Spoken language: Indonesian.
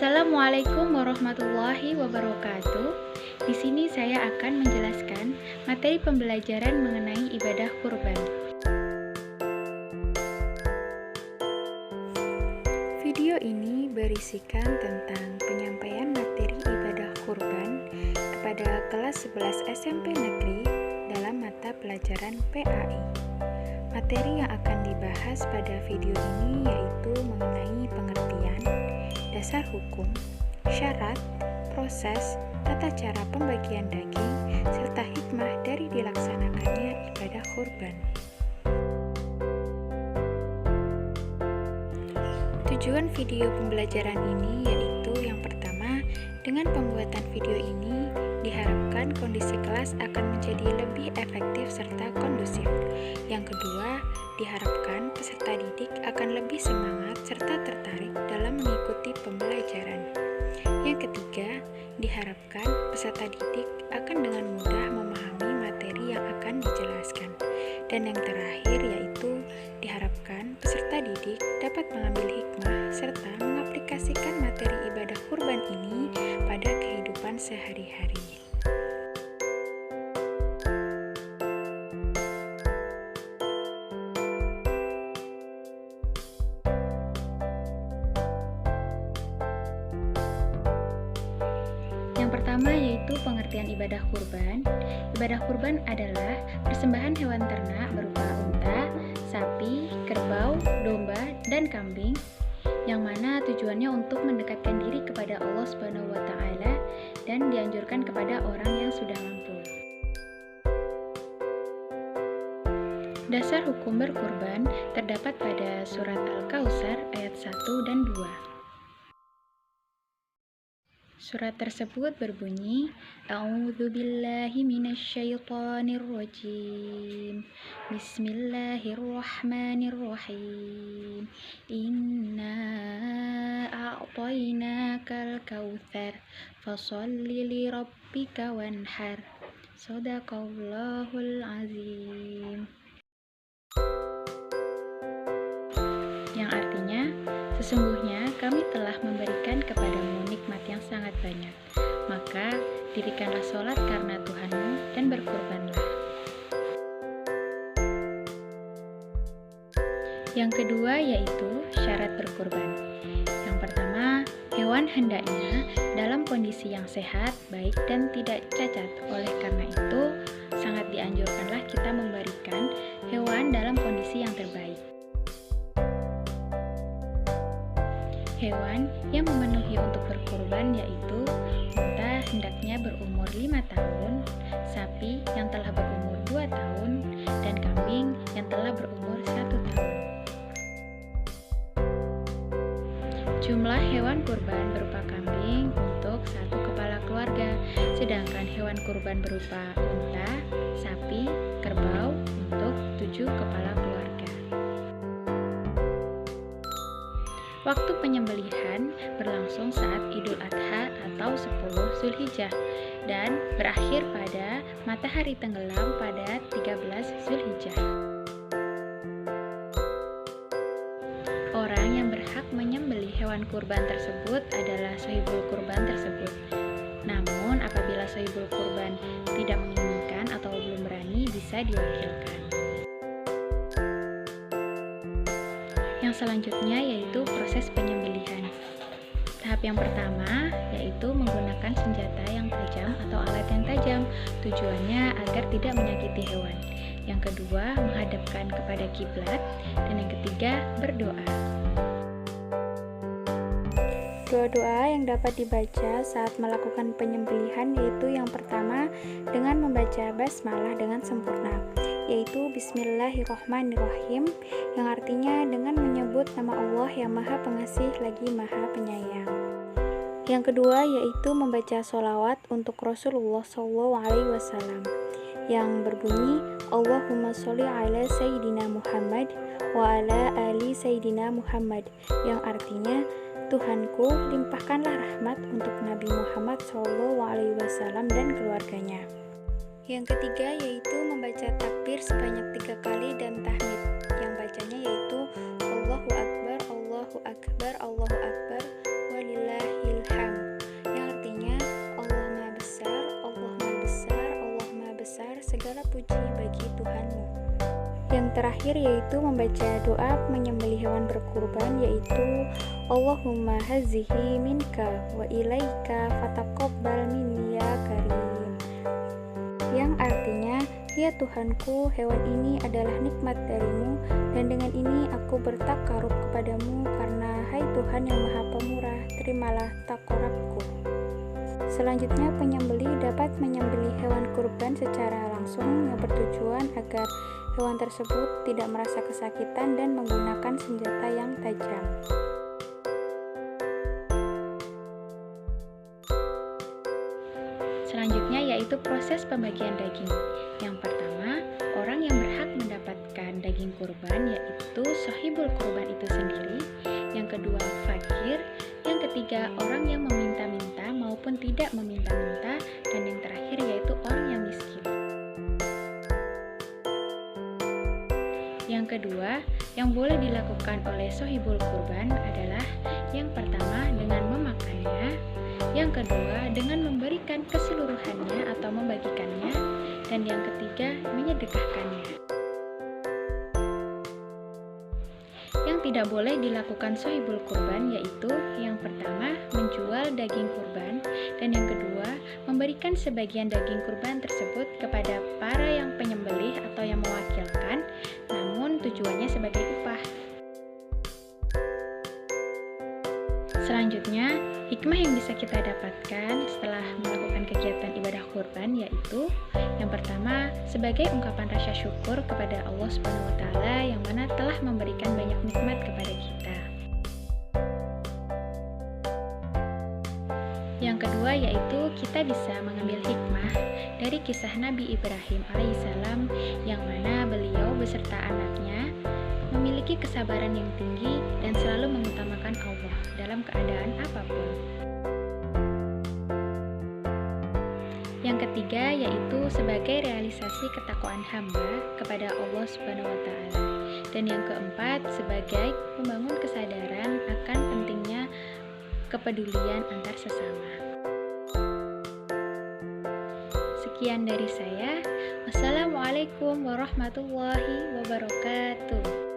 Assalamualaikum warahmatullahi wabarakatuh. Di sini saya akan menjelaskan materi pembelajaran mengenai ibadah kurban. Video ini berisikan tentang penyampaian materi ibadah kurban kepada kelas 11 SMP Negeri dalam mata pelajaran PAI. Materi yang akan dibahas pada video ini yaitu mengenai pengertian, dasar hukum, syarat, proses, tata cara pembagian daging, serta hikmah dari dilaksanakannya ibadah kurban. Tujuan video pembelajaran ini yaitu yang pertama, dengan pembuatan video ini diharapkan kondisi kelas akan menjadi lebih efektif serta kondusif. Yang kedua, diharapkan peserta didik akan lebih semangat serta tertarik dalam mengikuti pembelajaran. Yang ketiga, diharapkan peserta didik akan dengan mudah memahami materi yang akan dijelaskan. Dan yang terakhir yaitu diharapkan peserta didik dapat mengambil hikmah serta mengaplikasikan materi ibadah kurban ini pada kehidupan sehari-hari. Yang pertama yaitu pengertian ibadah kurban. Ibadah kurban adalah persembahan hewan ternak berupa unta, sapi, kerbau, domba, dan kambing, yang mana tujuannya untuk mendekatkan diri kepada Allah Subhanahu wa Ta'ala dan dianjurkan kepada orang yang sudah mampu. Dasar hukum berkurban terdapat pada surat Al-Kautsar ayat 1 dan 2. Surat tersebut berbunyi, A'udzubillahi minasyaitonirrajim. Bismillahirrahmanirrahim. Inna a'tainakal kautsar fasholli li rabbika wanhar. Shadaqallahul azim. Yang artinya, sesungguhnya kami telah memberikan kepadamu nikmat yang sangat banyak, maka dirikanlah sholat karena Tuhanmu dan berkurbanlah. Yang kedua yaitu syarat berkurban. Yang pertama, hewan hendaknya dalam kondisi yang sehat, baik dan tidak cacat. Oleh karena itu, sangat dianjurkanlah kita memberikan hewan dalam kondisi yang terbaik. Hewan yang memenuhi untuk berkurban yaitu unta hendaknya berumur 5 tahun, sapi yang telah berumur 2 tahun, dan kambing yang telah berumur 1 tahun. Jumlah hewan kurban berupa kambing untuk 1 kepala keluarga, sedangkan hewan kurban berupa unta, sapi, kerbau untuk 7 kepala keluarga. Waktu penyembelihan berlangsung saat Idul Adha atau 10 Zulhijjah dan berakhir pada matahari tenggelam pada 13 Zulhijjah. Orang yang berhak menyembelih hewan kurban tersebut adalah shahibul kurban tersebut. Namun apabila shahibul kurban tidak menginginkan atau belum berani, bisa diwakilkan. Yang selanjutnya yaitu proses penyembelihan. Tahap yang pertama yaitu menggunakan senjata yang tajam atau alat yang tajam, tujuannya agar tidak menyakiti hewan. Yang kedua, menghadapkan kepada kiblat, dan yang ketiga, berdoa. Doa-doa yang dapat dibaca saat melakukan penyembelihan yaitu yang pertama dengan membaca basmalah dengan sempurna, yaitu Bismillahirrahmanirrahim, yang artinya dengan menyebut nama Allah yang Maha Pengasih lagi Maha Penyayang. Yang kedua yaitu membaca sholawat untuk Rasulullah SAW yang berbunyi Allahumma sholli ala Sayyidina Muhammad wa ala ali Sayyidina Muhammad, yang artinya Tuhanku, limpahkanlah rahmat untuk Nabi Muhammad SAW dan keluarganya. Yang ketiga yaitu membaca takbir sebanyak 3 kali dan tahmid, yang bacanya yaitu Allahu Akbar, Allahu Akbar, Allahu Akbar, walillahil segala puji bagi Tuhanmu. Yang terakhir yaitu membaca doa menyembelih hewan berkurban, yaitu Allahumma hazihi minka wa ilaika fataqabbal minni ya karim, yang artinya, ya Tuhanku, hewan ini adalah nikmat darimu, dan dengan ini aku bertakarub kepadamu, karena hai Tuhan yang maha pemurah, terimalah takorabku. Selanjutnya, penyembelih dapat menyembelih hewan kurban secara langsung yang bertujuan agar hewan tersebut tidak merasa kesakitan dan menggunakan senjata yang tajam. Selanjutnya yaitu proses pembagian daging. Yang pertama, orang yang berhak mendapatkan daging kurban yaitu sahibul kurban itu sendiri. Yang kedua, fakir. Yang ketiga, orang yang meminta-minta maupun tidak meminta-minta. Dan yang terakhir yaitu orang yang miskin. Yang kedua, yang boleh dilakukan oleh sahibul kurban adalah yang pertama dengan memakannya, yang kedua dengan memberikan keseluruhannya atau membagikannya, dan yang ketiga menyedekahkannya. Yang tidak boleh dilakukan sahibul kurban yaitu yang pertama menjual daging kurban, dan yang kedua memberikan sebagian daging kurban tersebut kepada para yang penyembelih atau yang mewakilkan, namun tujuannya sebagai upah. Selanjutnya, hikmah yang bisa kita dapatkan setelah melakukan kegiatan ibadah kurban yaitu yang pertama, sebagai ungkapan rasa syukur kepada Allah Subhanahu wa taala yang mana telah memberikan banyak nikmat kepada kita. Yang kedua yaitu kita bisa mengambil hikmah dari kisah Nabi Ibrahim alaihissalam yang mana beliau beserta anaknya memiliki kesabaran yang tinggi dan selalu mengutamakan Allah dalam keadaan apapun. Yang ketiga yaitu sebagai realisasi ketakwaan hamba kepada Allah Subhanahu wa taala. Dan yang keempat sebagai membangun kesadaran akan pentingnya kepedulian antar sesama. Sekian dari saya. Wassalamualaikum warahmatullahi wabarakatuh.